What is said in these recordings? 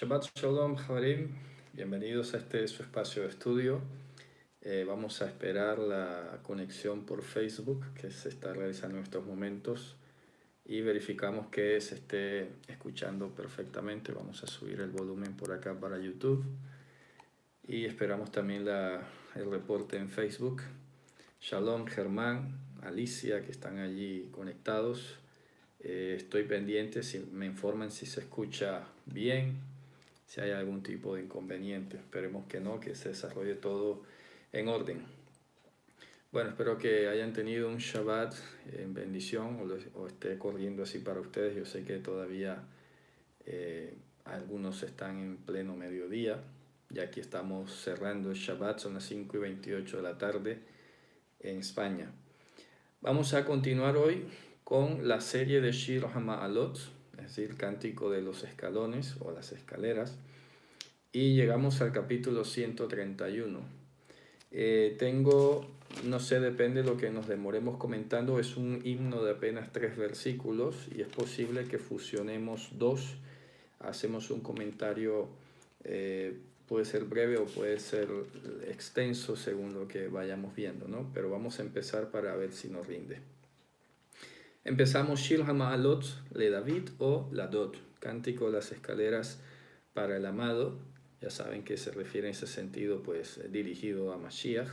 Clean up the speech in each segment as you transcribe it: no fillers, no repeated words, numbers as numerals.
Shabbat Shalom, Javerim. Bienvenidos a este su espacio de estudio. Vamos a esperar la conexión por Facebook que se está realizando en estos momentos y verificamos que se esté escuchando perfectamente. Vamos a subir el volumen por acá para YouTube y esperamos también el reporte en Facebook. Shalom, Germán, Alicia, que están allí conectados. Estoy pendiente si me informan si se escucha bien, si hay algún tipo de inconveniente. Esperemos que no, que se desarrolle todo en orden. Bueno, espero que hayan tenido un Shabbat en bendición o esté corriendo así para ustedes. Yo sé que todavía algunos están en pleno mediodía. Ya aquí estamos cerrando el Shabbat, son las 5:28 de la tarde en España. Vamos a continuar hoy con la serie de Shir HaMa'alot, es decir, Cántico de los Escalones o las Escaleras, y llegamos al capítulo 131. No sé, depende de lo que nos demoremos comentando, es un himno de apenas 3 versículos y es posible que fusionemos dos, hacemos un comentario, puede ser breve o puede ser extenso según lo que vayamos viendo, ¿no? Pero vamos a empezar para ver si nos rinde. Empezamos Shir HaMa'alot le David o Ladot, Cántico de las Escaleras para el amado. Ya saben que se refiere en ese sentido, pues dirigido a Mashiach,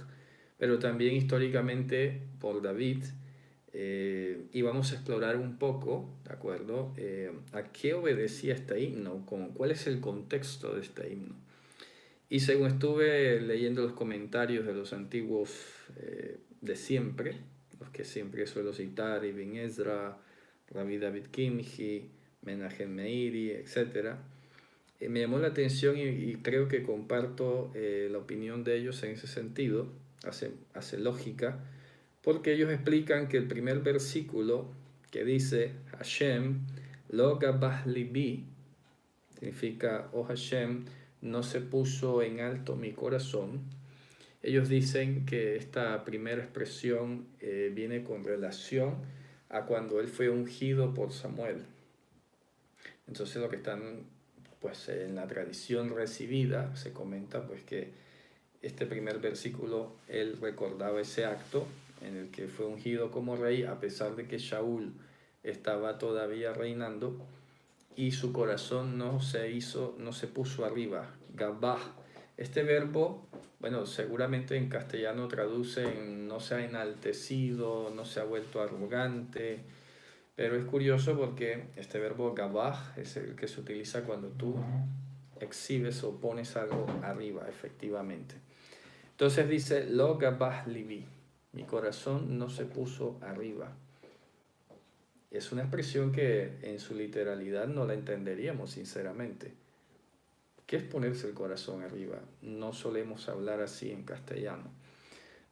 pero también históricamente por David. Y vamos a explorar un poco, ¿de acuerdo? A qué obedecía este himno, cuál es el contexto de este himno. Y según estuve leyendo los comentarios de los antiguos de siempre, los que siempre suelo citar, Ibn Ezra, Rabbi David Kimhi, Menachem Meiri, etc., me llamó la atención y creo que comparto la opinión de ellos en ese sentido, hace lógica, porque ellos explican que el primer versículo que dice Hashem, lo gabah libi, significa, oh Hashem, no se puso en alto mi corazón. Ellos dicen que esta primera expresión viene con relación a cuando él fue ungido por Samuel. Entonces lo que están, pues en la tradición recibida, se comenta pues que este primer versículo, él recordaba ese acto en el que fue ungido como rey, a pesar de que Shaul estaba todavía reinando, y su corazón no se puso arriba. Gabah. Este verbo, bueno, seguramente en castellano traduce en no se ha enaltecido, no se ha vuelto arrogante, pero es curioso porque este verbo gabah es el que se utiliza cuando tú exhibes o pones algo arriba, efectivamente. Entonces dice, lo gabah libi, mi corazón no se puso arriba. Es una expresión que en su literalidad no la entenderíamos sinceramente. ¿Qué es ponerse el corazón arriba? No solemos hablar así en castellano.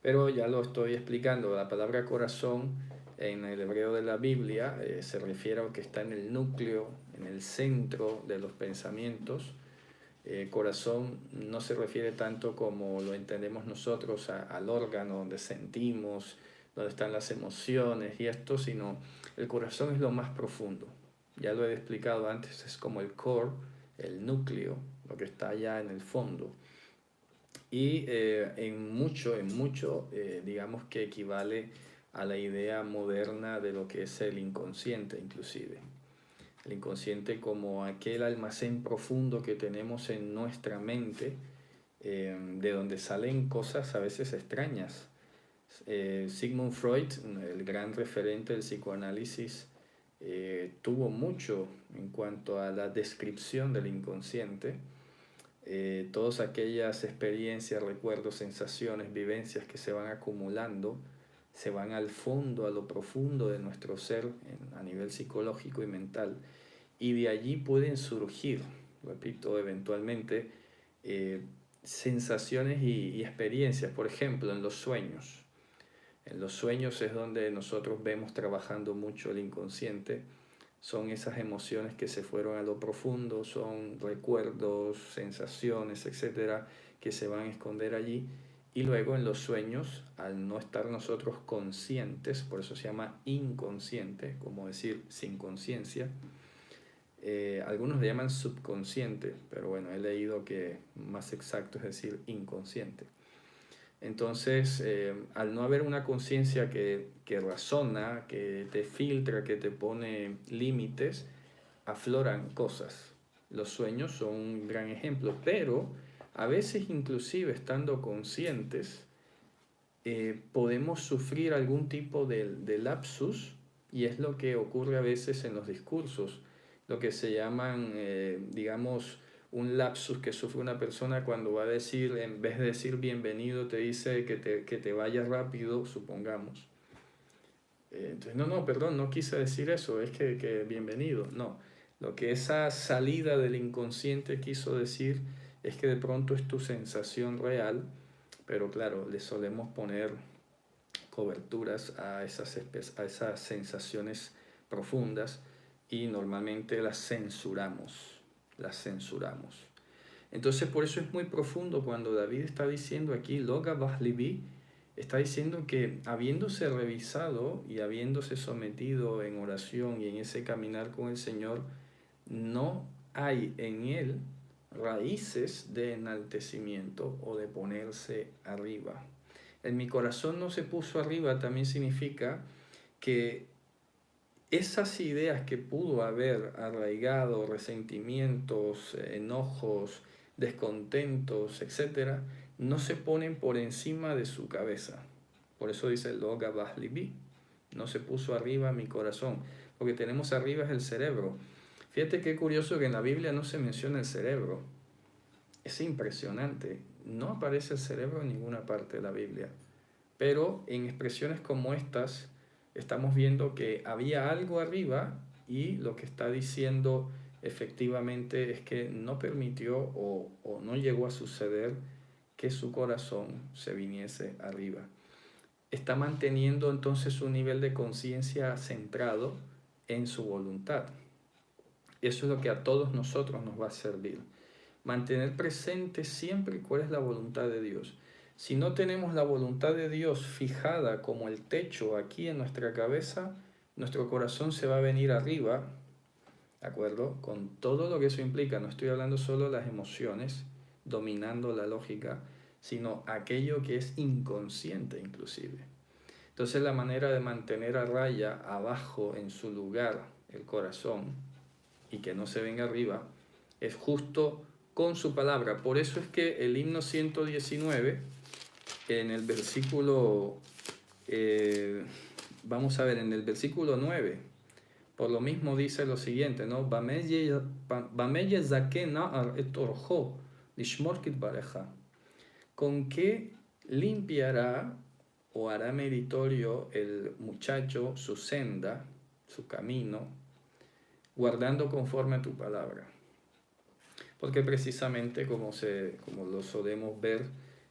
Pero ya lo estoy explicando. La palabra corazón en el hebreo de la Biblia se refiere a lo que está en el núcleo, en el centro de los pensamientos. Corazón no se refiere tanto como lo entendemos nosotros al órgano donde sentimos, donde están las emociones y esto, sino el corazón es lo más profundo. Ya lo he explicado antes, es como el core, el núcleo, lo que está allá en el fondo. Y en mucho, digamos que equivale a la idea moderna de lo que es el inconsciente inclusive. El inconsciente como aquel almacén profundo que tenemos en nuestra mente, de donde salen cosas a veces extrañas. Sigmund Freud, el gran referente del psicoanálisis, tuvo mucho en cuanto a la descripción del inconsciente. Todas aquellas experiencias, recuerdos, sensaciones, vivencias que se van acumulando, se van al fondo, a lo profundo de nuestro ser a nivel psicológico y mental, y de allí pueden surgir, repito, eventualmente sensaciones y experiencias, por ejemplo, en los sueños. En los sueños es donde nosotros vemos trabajando mucho el inconsciente. Son esas emociones que se fueron a lo profundo, son recuerdos, sensaciones, etcétera, que se van a esconder allí. Y luego en los sueños, al no estar nosotros conscientes, por eso se llama inconsciente, como decir sin conciencia, algunos le llaman subconsciente, pero bueno, he leído que más exacto es decir inconsciente. Entonces, al no haber una conciencia que razona, que te filtra, que te pone límites, afloran cosas. Los sueños son un gran ejemplo, pero a veces inclusive estando conscientes, podemos sufrir algún tipo de lapsus, y es lo que ocurre a veces en los discursos, lo que se llaman, digamos, un lapsus que sufre una persona cuando va a decir, en vez de decir bienvenido, te dice que te vayas rápido, supongamos. Entonces, no, perdón, no quise decir eso, es que bienvenido. No, lo que esa salida del inconsciente quiso decir es que de pronto es tu sensación real, pero claro, le solemos poner coberturas a esas sensaciones profundas y normalmente las censuramos, las censuramos. Entonces por eso es muy profundo cuando David está diciendo aquí, Loga Bahlibi, está diciendo que habiéndose revisado y habiéndose sometido en oración y en ese caminar con el Señor, no hay en él raíces de enaltecimiento o de ponerse arriba. En mi corazón no se puso arriba también significa que esas ideas que pudo haber arraigado, resentimientos, enojos, descontentos, etcétera, no se ponen por encima de su cabeza. Por eso dice Loga Bahlibi, no se puso arriba mi corazón, porque tenemos arriba es el cerebro. Fíjate qué curioso que en la Biblia no se menciona el cerebro. Es impresionante, no aparece el cerebro en ninguna parte de la Biblia. Pero en expresiones como estas estamos viendo que había algo arriba y lo que está diciendo efectivamente es que no permitió o no llegó a suceder que su corazón se viniese arriba. Está manteniendo entonces un nivel de conciencia centrado en su voluntad. Eso es lo que a todos nosotros nos va a servir. Mantener presente siempre cuál es la voluntad de Dios. Si no tenemos la voluntad de Dios fijada como el techo aquí en nuestra cabeza, nuestro corazón se va a venir arriba, ¿de acuerdo? Con todo lo que eso implica. No estoy hablando solo de las emociones, dominando la lógica, sino aquello que es inconsciente inclusive. Entonces la manera de mantener a raya abajo en su lugar el corazón y que no se venga arriba es justo con su palabra. Por eso es que el himno 119, en el versículo, vamos a ver, en el versículo 9, por lo mismo dice lo siguiente, ¿no? ¿Con qué limpiará o hará meritorio el muchacho su senda, su camino, guardando conforme a tu palabra? Porque precisamente como lo solemos ver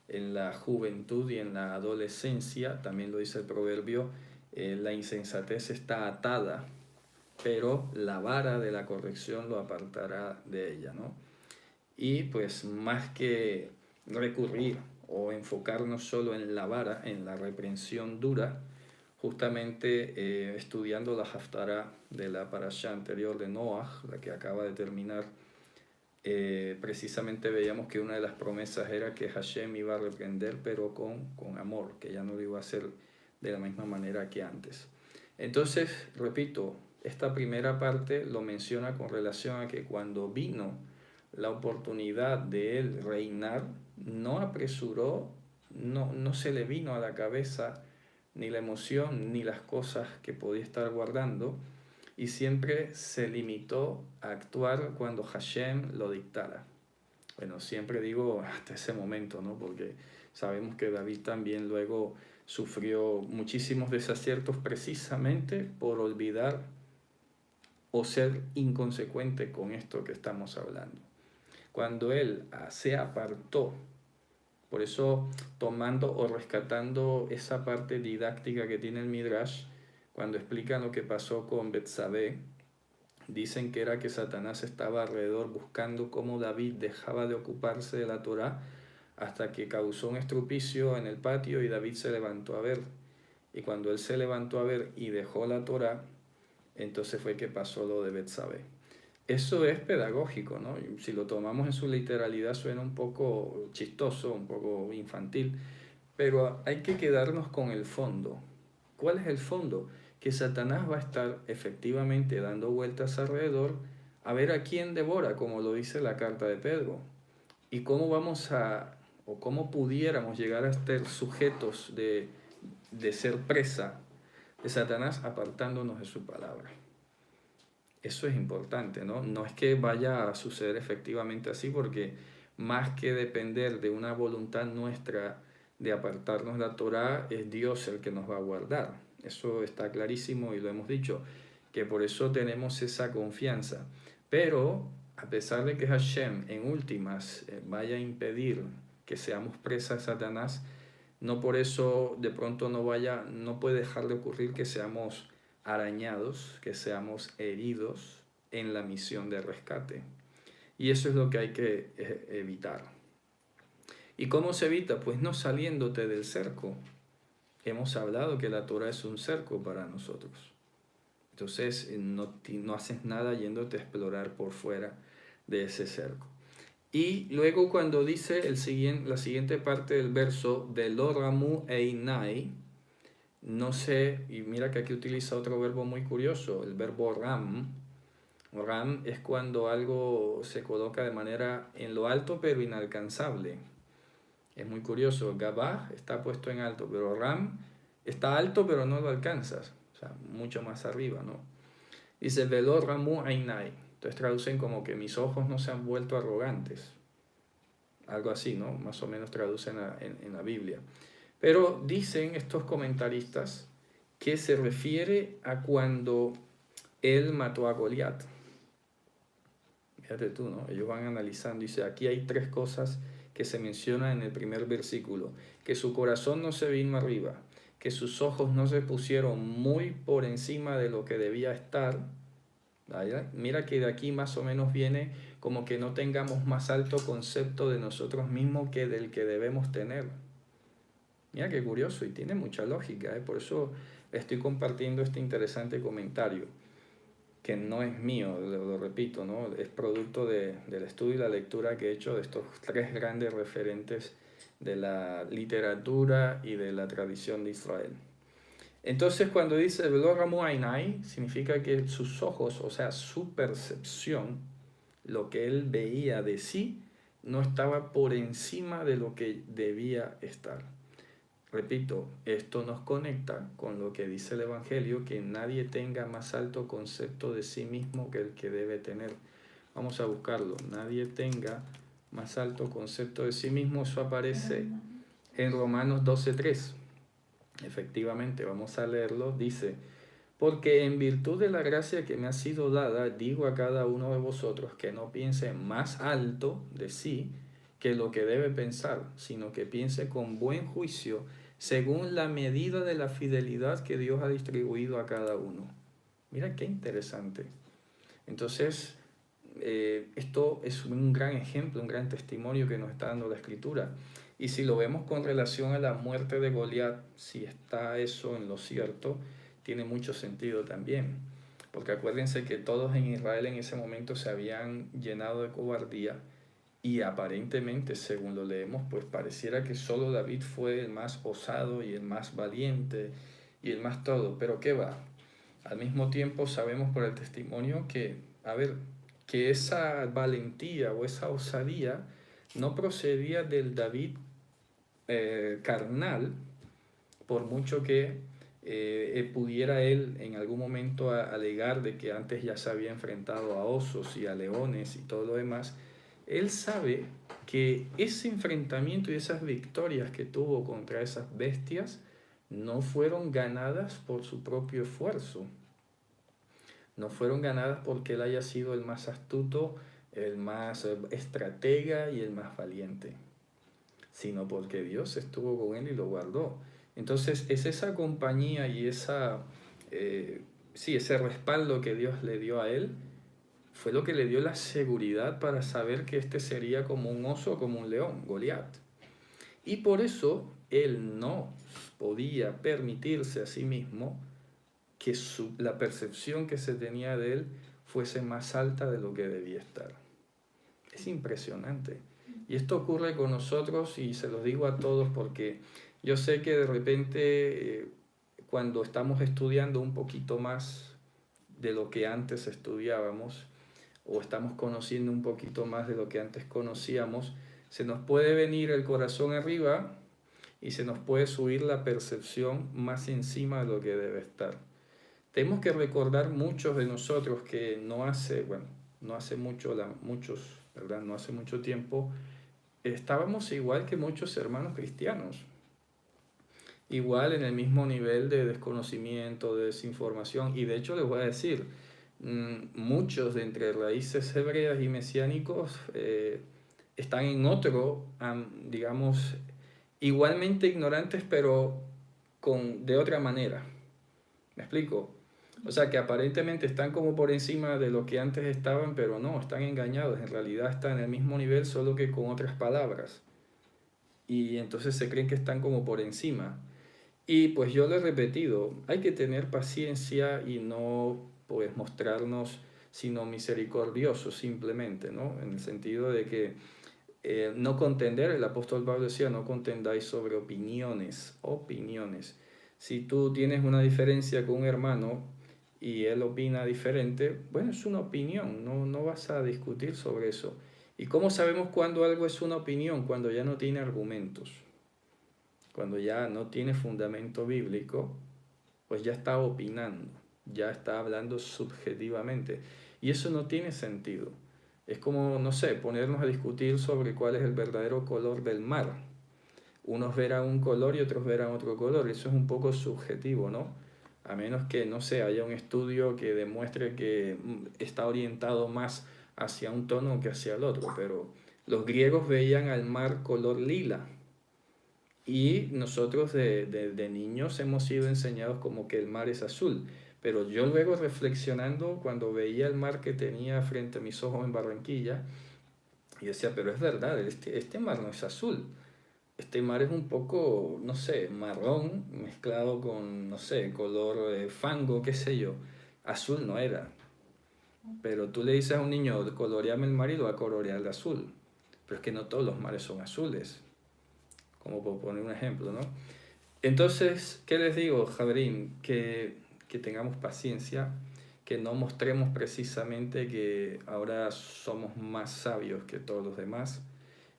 en la juventud y en la adolescencia, también lo dice el proverbio, la insensatez está atada, pero la vara de la corrección lo apartará de ella, ¿no? Y pues más que recurrir o enfocarnos solo en la vara, en la reprensión dura, justamente estudiando la Haftará de la parashá anterior de Noach, la que acaba de terminar, precisamente veíamos que una de las promesas era que Hashem iba a reprender, pero con amor, que ya no lo iba a hacer de la misma manera que antes. Entonces, repito, esta primera parte lo menciona con relación a que cuando vino la oportunidad de él reinar, no apresuró, no se le vino a la cabeza ni la emoción ni las cosas que podía estar guardando, y siempre se limitó a actuar cuando Hashem lo dictara. Bueno, siempre digo hasta ese momento, ¿no? Porque sabemos que David también luego sufrió muchísimos desaciertos precisamente por olvidar o ser inconsecuente con esto que estamos hablando. Cuando él se apartó, por eso tomando o rescatando esa parte didáctica que tiene el Midrash, cuando explican lo que pasó con Betsabé, dicen que era que Satanás estaba alrededor buscando cómo David dejaba de ocuparse de la Torá hasta que causó un estropicio en el patio y David se levantó a ver. Y cuando él se levantó a ver y dejó la Torá, entonces fue que pasó lo de Betsabé. Eso es pedagógico, ¿no? Y si lo tomamos en su literalidad suena un poco chistoso, un poco infantil, pero hay que quedarnos con el fondo. ¿Cuál es el fondo? Que Satanás va a estar efectivamente dando vueltas alrededor a ver a quién devora, como lo dice la carta de Pedro. Y cómo vamos a, o cómo pudiéramos llegar a ser sujetos de ser presa de Satanás apartándonos de su palabra. Eso es importante, ¿no? No es que vaya a suceder efectivamente así, porque más que depender de una voluntad nuestra de apartarnos de la Torá, es Dios el que nos va a guardar. Eso está clarísimo y lo hemos dicho, que por eso tenemos esa confianza. Pero a pesar de que Hashem en últimas vaya a impedir que seamos presas de Satanás, no por eso de pronto no puede dejar de ocurrir que seamos arañados, que seamos heridos en la misión de rescate. Y eso es lo que hay que evitar. ¿Y cómo se evita? Pues no saliéndote del cerco. Hemos hablado que la Torah es un cerco para nosotros. Entonces no haces nada yéndote a explorar por fuera de ese cerco. Y luego cuando dice la siguiente parte del verso, Velo ramu einai, no sé, y mira que aquí utiliza otro verbo muy curioso, el verbo ram. Ram es cuando algo se coloca de manera en lo alto pero inalcanzable. Es muy curioso, Gabá está puesto en alto, pero Ram está alto pero no lo alcanzas, o sea, mucho más arriba, ¿no? Dice, Velo ramu ainai. Entonces traducen como que mis ojos no se han vuelto arrogantes. Algo así, ¿no? Más o menos traducen en la Biblia. Pero dicen estos comentaristas que se refiere a cuando él mató a Goliat. Fíjate tú, ¿no? Ellos van analizando. Dice, aquí hay tres cosas que se mencionan en el primer versículo. Que su corazón no se vino arriba, que sus ojos no se pusieron muy por encima de lo que debía estar. ¿Vale? Mira que de aquí más o menos viene como que no tengamos más alto concepto de nosotros mismos que del que debemos tener. Mira qué curioso y tiene mucha lógica, ¿eh? Por eso estoy compartiendo este interesante comentario, que no es mío, lo repito, ¿no? Es producto del estudio y la lectura que he hecho de estos tres grandes referentes de la literatura y de la tradición de Israel. Entonces cuando dice Velo ramu ainai, significa que sus ojos, o sea, su percepción, lo que él veía de sí, no estaba por encima de lo que debía estar. Repito, esto nos conecta con lo que dice el Evangelio, que nadie tenga más alto concepto de sí mismo que el que debe tener. Vamos a buscarlo. Nadie tenga más alto concepto de sí mismo. Eso aparece en Romanos 12:3. Efectivamente, vamos a leerlo. Dice, porque en virtud de la gracia que me ha sido dada, digo a cada uno de vosotros que no piense más alto de sí que lo que debe pensar, sino que piense con buen juicio según la medida de la fidelidad que Dios ha distribuido a cada uno. Mira qué interesante. Entonces, esto es un gran ejemplo, un gran testimonio que nos está dando la Escritura. Y si lo vemos con relación a la muerte de Goliat, si está eso en lo cierto, tiene mucho sentido también. Porque acuérdense que todos en Israel en ese momento se habían llenado de cobardía y aparentemente, según lo leemos, pues pareciera que solo David fue el más osado y el más valiente y el más todo. Pero ¿qué va? Al mismo tiempo sabemos por el testimonio que, a ver, que esa valentía o esa osadía no procedía del David carnal, por mucho que pudiera él en algún momento alegar de que antes ya se había enfrentado a osos y a leones y todo lo demás. Él sabe que ese enfrentamiento y esas victorias que tuvo contra esas bestias no fueron ganadas por su propio esfuerzo, no fueron ganadas porque él haya sido el más astuto, el más estratega y el más valiente, sino porque Dios estuvo con él y lo guardó. Entonces es esa compañía y ese respaldo que Dios le dio a él, fue lo que le dio la seguridad para saber que este sería como un oso, como un león, Goliat. Y por eso él no podía permitirse a sí mismo que la percepción que se tenía de él fuese más alta de lo que debía estar. Es impresionante. Y esto ocurre con nosotros, y se los digo a todos porque yo sé que de repente cuando estamos estudiando un poquito más de lo que antes estudiábamos, o estamos conociendo un poquito más de lo que antes conocíamos, se nos puede venir el corazón arriba y se nos puede subir la percepción más encima de lo que debe estar. Tenemos que recordar muchos de nosotros que no hace mucho, ¿verdad? No hace mucho tiempo, estábamos igual que muchos hermanos cristianos, igual en el mismo nivel de desconocimiento, de desinformación, y de hecho les voy a decir, muchos de entre raíces hebreas y mesiánicos están en otro, digamos, igualmente ignorantes, pero de otra manera. ¿Me explico? O sea, que aparentemente están como por encima de lo que antes estaban, pero no, están engañados. En realidad están en el mismo nivel, solo que con otras palabras. Y entonces se creen que están como por encima. Y pues yo lo he repetido, hay que tener paciencia y no pues mostrarnos sino misericordiosos simplemente, ¿no? En el sentido de que no contender, el apóstol Pablo decía, no contendáis sobre opiniones. Si tú tienes una diferencia con un hermano y él opina diferente, bueno, es una opinión, no vas a discutir sobre eso. ¿Y cómo sabemos cuando algo es una opinión? Cuando ya no tiene argumentos, cuando ya no tiene fundamento bíblico, pues ya está opinando, ya está hablando subjetivamente. Y eso no tiene sentido. Es como, no sé, ponernos a discutir sobre cuál es el verdadero color del mar. Unos verán un color y otros verán otro color. Eso es un poco subjetivo, ¿no? A menos que, no sé, haya un estudio que demuestre que está orientado más hacia un tono que hacia el otro. Pero los griegos veían al mar color lila. Y nosotros de niños hemos sido enseñados como que el mar es azul. Pero yo luego reflexionando, cuando veía el mar que tenía frente a mis ojos en Barranquilla, y decía, pero es verdad, este mar no es azul. Este mar es un poco, no sé, marrón mezclado con, no sé, color fango, qué sé yo. Azul no era. Pero tú le dices a un niño, coloreame el mar y lo va a colorear de azul. Pero es que no todos los mares son azules, como por poner un ejemplo, ¿no? Entonces, ¿qué les digo, Jabrín? Que tengamos paciencia, que no mostremos precisamente que ahora somos más sabios que todos los demás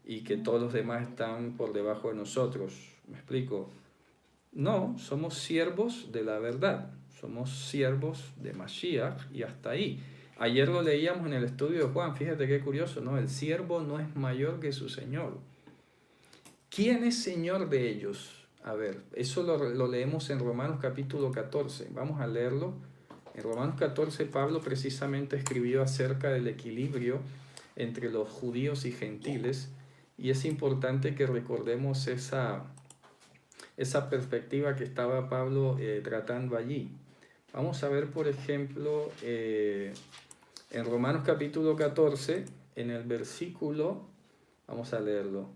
y que todos los demás están por debajo de nosotros. ¿Me explico? No, somos siervos de la verdad, somos siervos de Mashiach y hasta ahí. Ayer lo leíamos en el estudio de Juan, fíjate qué curioso, ¿no? El siervo no es mayor que su Señor. ¿Quién es Señor de ellos? A ver, eso lo leemos en Romanos capítulo 14. Vamos a leerlo. En Romanos 14 Pablo precisamente escribió acerca del equilibrio entre los judíos y gentiles, y es importante que recordemos esa perspectiva que estaba Pablo tratando allí. Vamos a ver, por ejemplo, en Romanos capítulo 14, en el versículo, vamos a leerlo,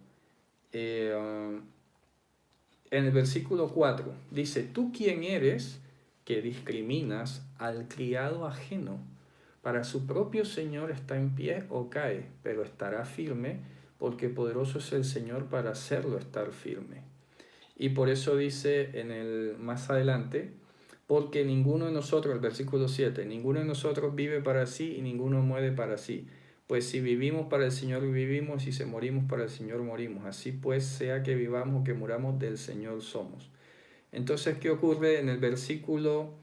en el versículo 4, dice, ¿tú quién eres que discriminas al criado ajeno? Para su propio Señor está en pie o cae, pero estará firme, porque poderoso es el Señor para hacerlo estar firme. Y por eso dice más adelante, porque ninguno de nosotros, el versículo 7, ninguno de nosotros vive para sí y ninguno muere para sí. Pues si vivimos para el Señor vivimos y si morimos para el Señor morimos. Así pues, sea que vivamos o que muramos, del Señor somos. Entonces, ¿qué ocurre en el versículo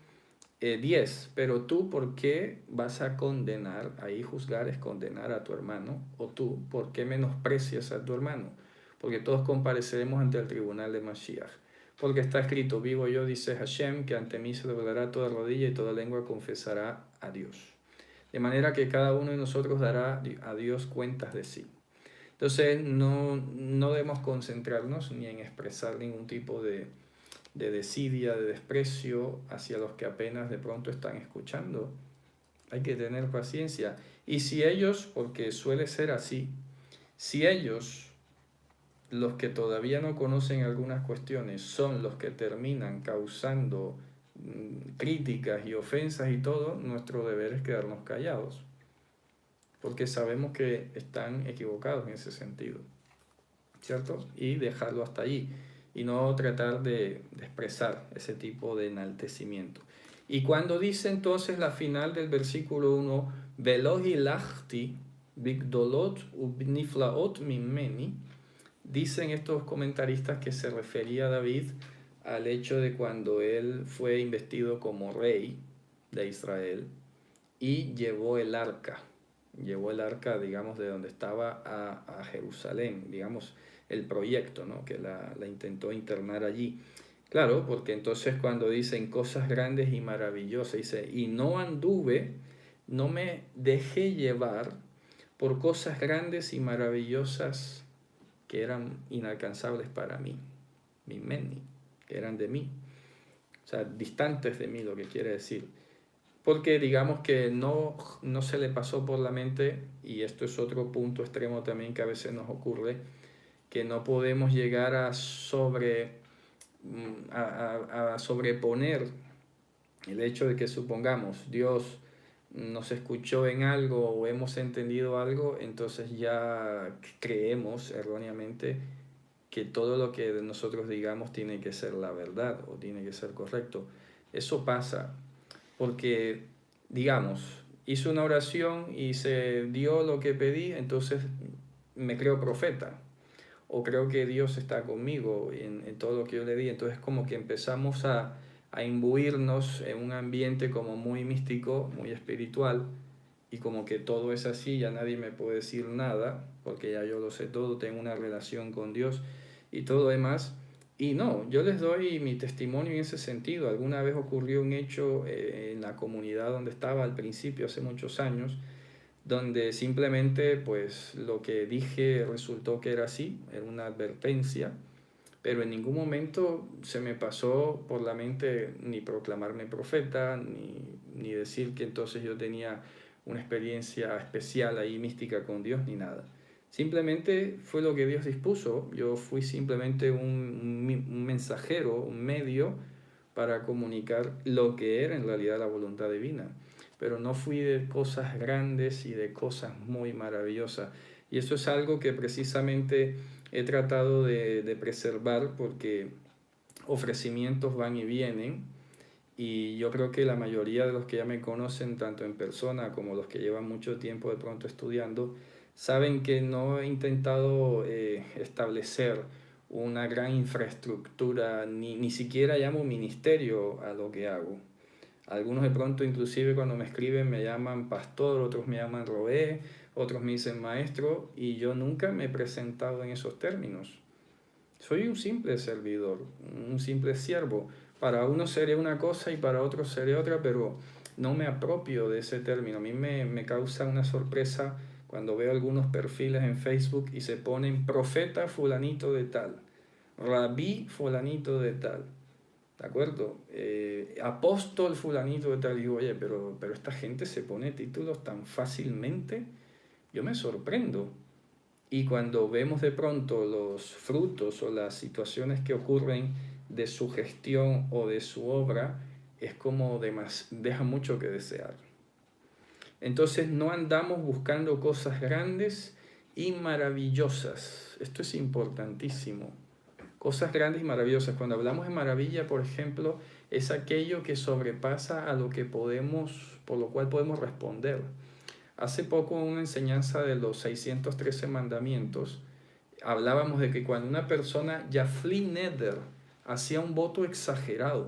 10? Pero tú, ¿por qué vas a condenar? Ahí juzgar es condenar a tu hermano. O tú, ¿por qué menosprecias a tu hermano? Porque todos compareceremos ante el tribunal de Mashiach. Porque está escrito, vivo yo, dice Hashem, que ante mí se doblará toda rodilla y toda lengua confesará a Dios. De manera que cada uno de nosotros dará a Dios cuentas de sí. Entonces no debemos concentrarnos ni en expresar ningún tipo de desidia, de desprecio hacia los que apenas de pronto están escuchando. Hay que tener paciencia. Y si ellos, porque suele ser así, si ellos, los que todavía no conocen algunas cuestiones, son los que terminan causando críticas y ofensas y todo, nuestro deber es quedarnos callados, porque sabemos que están equivocados en ese sentido, ¿cierto? Y dejarlo hasta allí, y no tratar de expresar ese tipo de enaltecimiento. Y cuando dice entonces la final del versículo 1, Velohi lachti bigdolot ubniflaot mimeni, dicen estos comentaristas que se refería a David al hecho de cuando él fue investido como rey de Israel y llevó el arca, digamos, de donde estaba a Jerusalén, digamos, el proyecto, ¿no? Que la intentó internar allí. Claro, porque entonces cuando dicen cosas grandes y maravillosas, dice, y no anduve, no me dejé llevar por cosas grandes y maravillosas que eran inalcanzables para mí, mimeni, que eran de mí, o sea, distantes de mí, lo que quiere decir. Porque digamos que no se le pasó por la mente, y esto es otro punto extremo también que a veces nos ocurre, que no podemos llegar a sobreponer el hecho de que supongamos Dios nos escuchó en algo o hemos entendido algo, entonces ya creemos erróneamente que todo lo que nosotros digamos tiene que ser la verdad o tiene que ser correcto. Eso pasa porque, digamos, hice una oración y se dio lo que pedí, entonces me creo profeta o creo que Dios está conmigo en todo lo que yo le di. Entonces como que empezamos a imbuirnos en un ambiente como muy místico, muy espiritual, y como que todo es así, ya nadie me puede decir nada, porque ya yo lo sé todo, tengo una relación con Dios y todo demás. Y no, yo les doy mi testimonio en ese sentido. Alguna vez ocurrió un hecho en la comunidad donde estaba al principio, hace muchos años, donde simplemente pues lo que dije resultó que era así, era una advertencia, pero en ningún momento se me pasó por la mente ni proclamarme profeta, ni decir que entonces yo tenía una experiencia especial ahí mística con Dios, ni nada. Simplemente fue lo que Dios dispuso. Yo fui simplemente un mensajero, un medio para comunicar lo que era en realidad la voluntad divina. Pero no fui de cosas grandes y de cosas muy maravillosas. Y eso es algo que precisamente he tratado de preservar porque ofrecimientos van y vienen, y yo creo que la mayoría de los que ya me conocen, tanto en persona como los que llevan mucho tiempo de pronto estudiando, saben que no he intentado establecer una gran infraestructura, ni siquiera llamo ministerio a lo que hago. Algunos de pronto inclusive cuando me escriben me llaman pastor, otros me llaman Roé, otros me dicen maestro, y yo nunca me he presentado en esos términos. Soy un simple servidor, un simple siervo. Para uno seré una cosa y para otro seré otra, pero no me apropio de ese término. A mí me causa una sorpresa cuando veo algunos perfiles en Facebook y se ponen profeta fulanito de tal, rabí fulanito de tal, ¿de acuerdo? Apóstol fulanito de tal. Y digo, oye, pero esta gente se pone títulos tan fácilmente, yo me sorprendo. Y cuando vemos de pronto los frutos o las situaciones que ocurren de su gestión o de su obra, es como deja mucho que desear. Entonces no andamos buscando cosas grandes y maravillosas. Esto es importantísimo. Cosas grandes y maravillosas. Cuando hablamos de maravilla, por ejemplo, es aquello que sobrepasa a lo que podemos, por lo cual podemos responder. Hace poco en una enseñanza de los 613 mandamientos, hablábamos de que cuando una persona ya neder hacía un voto exagerado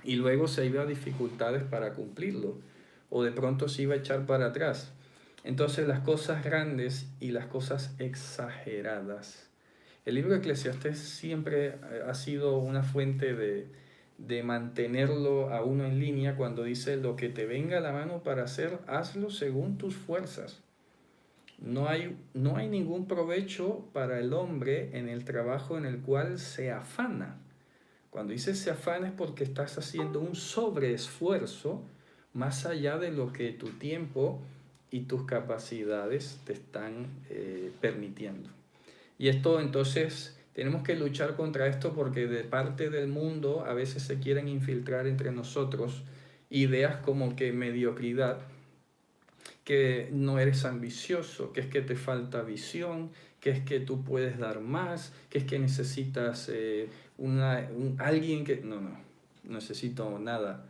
y luego se iba a dificultades para cumplirlo, o de pronto se iba a echar para atrás. Entonces las cosas grandes y las cosas exageradas. El libro de Eclesiastés siempre ha sido una fuente de mantenerlo a uno en línea cuando dice: lo que te venga a la mano para hacer, hazlo según tus fuerzas. No hay ningún provecho para el hombre en el trabajo en el cual se afana. Cuando dices se afana es porque estás haciendo un sobreesfuerzo más allá de lo que tu tiempo y tus capacidades te están permitiendo. Y esto entonces Tenemos que luchar contra esto porque de parte del mundo a veces se quieren infiltrar entre nosotros ideas como que mediocridad, que no eres ambicioso, que es que te falta visión, que es que tú puedes dar más, que es que necesitas alguien que... No, no necesito nada.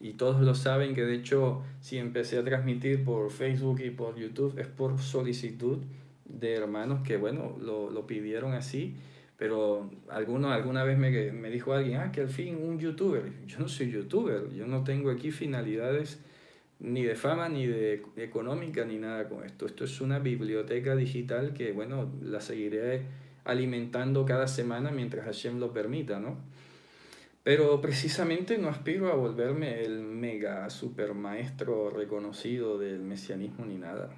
Y todos lo saben que de hecho si empecé a transmitir por Facebook y por YouTube es por solicitud de hermanos que bueno, lo pidieron así, pero alguna vez me dijo alguien, que al fin un youtuber. Yo no soy youtuber, yo no tengo aquí finalidades ni de fama, ni de económica, ni nada con esto. Esto es una biblioteca digital que, bueno, la seguiré alimentando cada semana mientras Hashem lo permita, ¿no? Pero precisamente no aspiro a volverme el mega super maestro reconocido del mesianismo ni nada.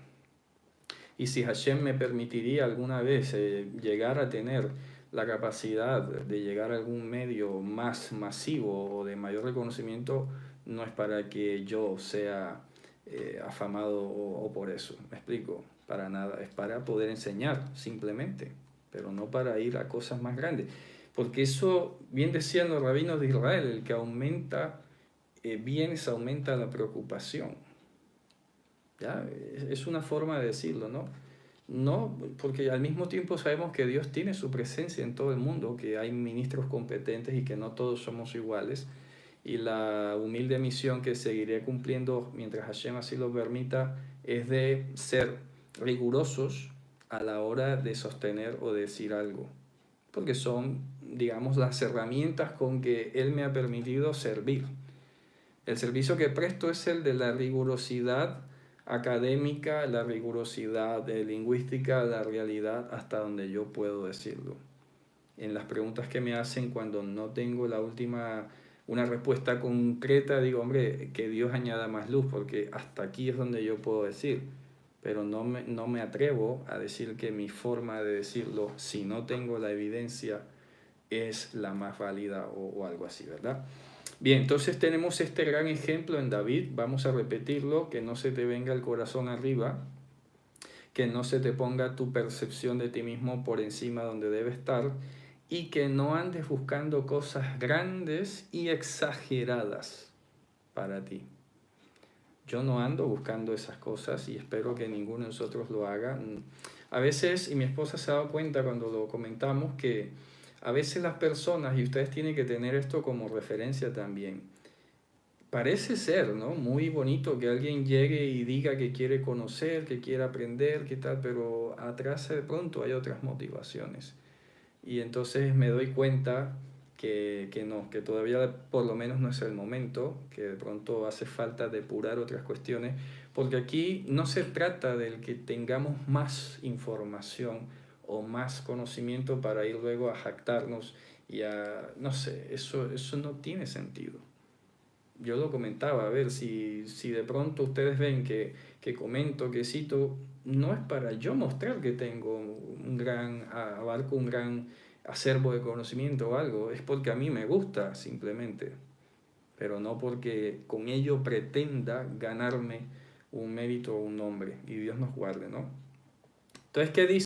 Y si Hashem me permitiría alguna vez llegar a tener la capacidad de llegar a algún medio más masivo o de mayor reconocimiento, no es para que yo sea afamado o por eso, me explico, para nada, es para poder enseñar simplemente, pero no para ir a cosas más grandes. Porque eso, bien decían los rabinos de Israel, el que aumenta bienes aumenta la preocupación. ¿Ya? Es una forma de decirlo, ¿no? No, porque al mismo tiempo sabemos que Dios tiene su presencia en todo el mundo, que hay ministros competentes y que no todos somos iguales. Y la humilde misión que seguiré cumpliendo mientras Hashem así lo permita es de ser rigurosos a la hora de sostener o decir algo, porque son, digamos, las herramientas con que Él me ha permitido servir. El servicio que presto es el de la rigurosidad académica, la rigurosidad lingüística, la realidad hasta donde yo puedo decirlo. En las preguntas que me hacen cuando no tengo una respuesta concreta, digo, hombre, que Dios añada más luz, porque hasta aquí es donde yo puedo decir, pero no me atrevo a decir que mi forma de decirlo, si no tengo la evidencia, es la más válida o algo así, ¿verdad? Bien, entonces tenemos este gran ejemplo en David, vamos a repetirlo, que no se te venga el corazón arriba, que no se te ponga tu percepción de ti mismo por encima donde debe estar y que no andes buscando cosas grandes y exageradas para ti. Yo no ando buscando esas cosas y espero que ninguno de nosotros lo haga. A veces, y mi esposa se ha dado cuenta cuando lo comentamos, que a veces las personas, y ustedes tienen que tener esto como referencia también, parece ser, ¿no? Muy bonito que alguien llegue y diga que quiere conocer, que quiere aprender, qué tal, pero atrás de pronto hay otras motivaciones. Y entonces me doy cuenta que no, que todavía por lo menos no es el momento, que de pronto hace falta depurar otras cuestiones, porque aquí no se trata del que tengamos más información o más conocimiento para ir luego a jactarnos y a, no sé, eso no tiene sentido. Yo lo comentaba, a ver, si de pronto ustedes ven que comento, que cito, no es para yo mostrar que tengo abarco un gran acervo de conocimiento o algo, es porque a mí me gusta simplemente, pero no porque con ello pretenda ganarme un mérito o un nombre, y Dios nos guarde, ¿no? Entonces, ¿qué dice?